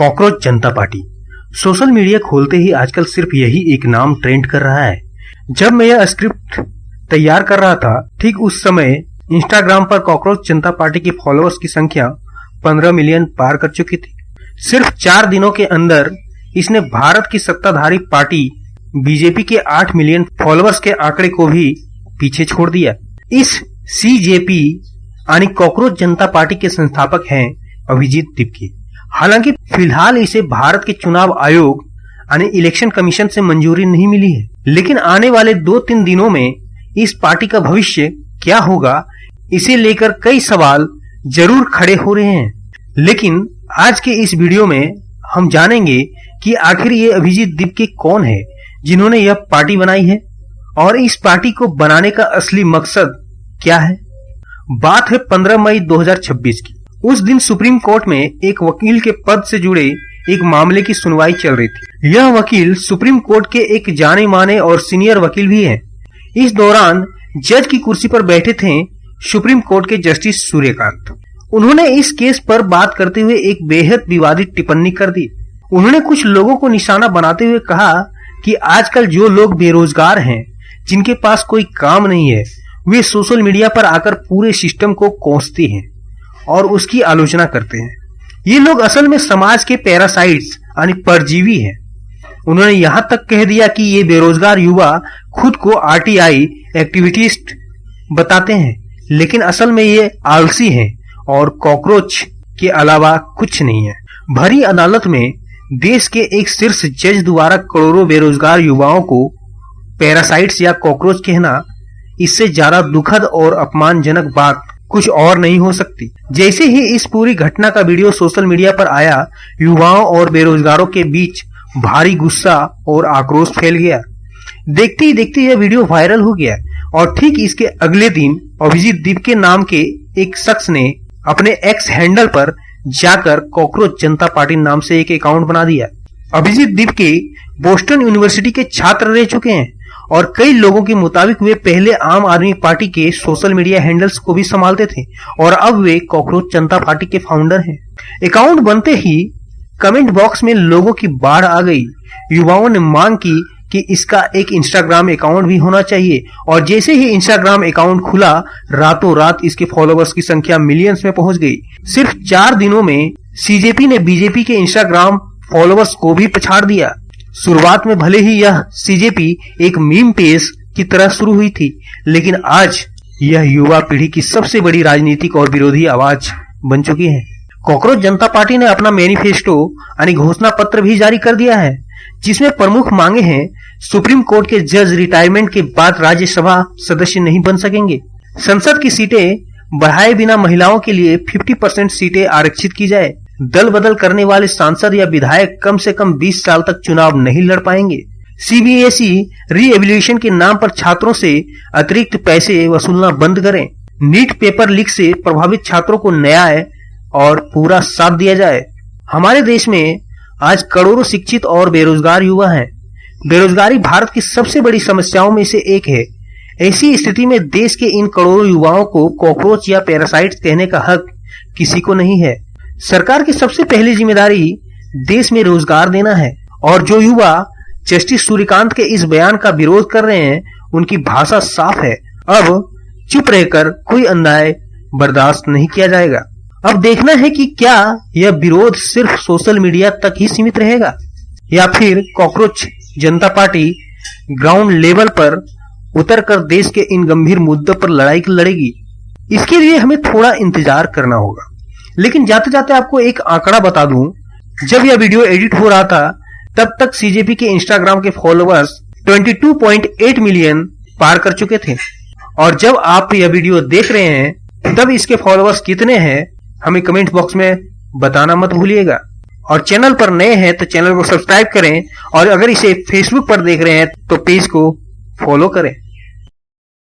Cockroach जनता party. Social media खोलते ही आजकल सिर्फ यही एक नाम ट्रेंड कर रहा है। जब मैं यह स्क्रिप्ट तैयार कर रहा था, ठीक उस समय इंस्टाग्राम पर कॉकरोच जनता पार्टी के फॉलोअर्स की संख्या 15 मिलियन पार कर चुकी थी। सिर्फ 4 दिनों के अंदर इसने भारत की सत्ताधारी पार्टी बीजेपी के 8 मिलियन फॉलोअर्स के आंकड़े को भी पीछे छोड़ दिया। इस सीजेपी यानी कॉकरोच जनता पार्टी के संस्थापक हैं अभिजीत तिपकी। हालांकि फिलहाल इसे भारत के चुनाव आयोग यानी इलेक्शन कमीशन से मंजूरी नहीं मिली है, लेकिन आने वाले 2-3 दिनों में इस पार्टी का भविष्य क्या होगा, इसे लेकर कई सवाल जरूर खड़े हो रहे हैं। लेकिन आज के इस वीडियो में हम जानेंगे कि आखिर ये अभिजीत तिपकी कौन है जिन्होंने यह पार्टी बनाई है और इस पार्टी को बनाने का असली मकसद क्या है। बात है 15 मई 2026 की। उस दिन सुप्रीम कोर्ट में एक वकील के पद से जुड़े एक मामले की सुनवाई चल रही थी। यह वकील सुप्रीम कोर्ट के एक जाने माने और सीनियर वकील भी हैं। इस दौरान जज की कुर्सी पर बैठे थे सुप्रीम कोर्ट के जस्टिस सूर्यकांत। उन्होंने इस केस पर बात करते हुए एक बेहद विवादित टिप्पणी कर दी। उन्होंने कुछ लोगों को निशाना बनाते हुए कहा कि आजकल जो लोग बेरोजगार हैं, जिनके पास कोई काम नहीं है, वे सोशल मीडिया पर आकर पूरे सिस्टम को कोसते हैं और उसकी आलोचना करते हैं। ये लोग असल में समाज के पैरासाइट्स यानी परजीवी हैं। उन्होंने यहाँ तक कह दिया कि ये बेरोजगार युवा खुद को आरटीआई एक्टिविस्ट बताते हैं, लेकिन असल में ये आलसी हैं और कॉकरोच के अलावा कुछ नहीं है। भरी अदालत में देश के एक शीर्ष जज द्वारा करोड़ों बेरोजगार युवाओं को पैरासाइट्स या कॉकरोच कहना, इससे ज्यादा दुखद और अपमानजनक बात कुछ और नहीं हो सकती। जैसे ही इस पूरी घटना का वीडियो सोशल मीडिया पर आया, युवाओं और बेरोजगारों के बीच भारी गुस्सा और आक्रोश फैल गया। देखते ही देखते यह वीडियो वायरल हो गया और ठीक इसके अगले दिन अभिजीत तिपकी नाम के एक शख्स ने अपने एक्स हैंडल पर जाकर कॉकरोच जनता पार्टी नाम से एक अकाउंट बना दिया। अभिजीत तिपकी बोस्टन यूनिवर्सिटी के छात्र रह चुके हैं और कई लोगों के मुताबिक वे पहले आम आदमी पार्टी के सोशल मीडिया हैंडल्स को भी संभालते थे और अब वे कॉकरोच जनता पार्टी के फाउंडर हैं। अकाउंट बनते ही कमेंट बॉक्स में लोगों की बाढ़ आ गई। युवाओं ने मांग की कि इसका एक इंस्टाग्राम अकाउंट भी होना चाहिए और जैसे ही इंस्टाग्राम अकाउंट खुला, रातों रात इसके फॉलोअर्स की संख्या मिलियंस में पहुंच गई। सिर्फ 4 दिनों में सीजेपी ने बीजेपी के इंस्टाग्राम फॉलोअर्स को भी पछाड़ दिया। शुरुआत में भले ही यह सीजेपी एक मीम पेज की तरह शुरू हुई थी, लेकिन आज यह युवा पीढ़ी की सबसे बड़ी राजनीतिक और विरोधी आवाज बन चुकी है। कॉकरोच जनता पार्टी ने अपना मैनिफेस्टो यानी घोषणा पत्र भी जारी कर दिया है, जिसमें प्रमुख मांगे हैं सुप्रीम कोर्ट के जज रिटायरमेंट के बाद राज्यसभा सदस्य नहीं बन सकेंगे, संसद की सीटें बढ़ाए बिना महिलाओं के लिए 50% सीटें आरक्षित की जाए, दल बदल करने वाले सांसद या विधायक कम से कम 20 साल तक चुनाव नहीं लड़ पाएंगे, सीबीएसई री-एवल्यूएशन के नाम पर छात्रों से अतिरिक्त पैसे वसूलना बंद करें, नीट पेपर लीक से प्रभावित छात्रों को न्याय और पूरा साथ दिया जाए। हमारे देश में आज करोड़ों शिक्षित और बेरोजगार युवा हैं। बेरोजगारी भारत की सबसे बड़ी समस्याओं में से एक है। ऐसी स्थिति में देश के इन करोड़ों युवाओं को कॉकरोच या पैरासाइट्स कहने का हक किसी को नहीं है। सरकार की सबसे पहली जिम्मेदारी देश में रोजगार देना है और जो युवा जस्टिस सूर्यकांत के इस बयान का विरोध कर रहे हैं, उनकी भाषा साफ है। अब चुप रहकर कोई अन्याय बर्दाश्त नहीं किया जाएगा। अब देखना है कि क्या यह विरोध सिर्फ सोशल मीडिया तक ही सीमित रहेगा या फिर कॉकरोच जनता पार्टी ग्राउंड लेवल पर उतरकर देश के इन गंभीर मुद्दों पर लड़ाई लड़ेगी। इसके लिए हमें थोड़ा इंतजार करना होगा। लेकिन जाते जाते आपको एक आंकड़ा बता दूं, जब यह वीडियो एडिट हो रहा था तब तक सीजेपी के इंस्टाग्राम के फॉलोअर्स 22.8 मिलियन पार कर चुके थे और जब आप यह वीडियो देख रहे हैं तब इसके फॉलोअर्स कितने हैं हमें कमेंट बॉक्स में बताना मत भूलिएगा। और चैनल पर नए हैं तो चैनल को सब्सक्राइब करें और अगर इसे फेसबुक पर देख रहे हैं तो पेज को फॉलो करें।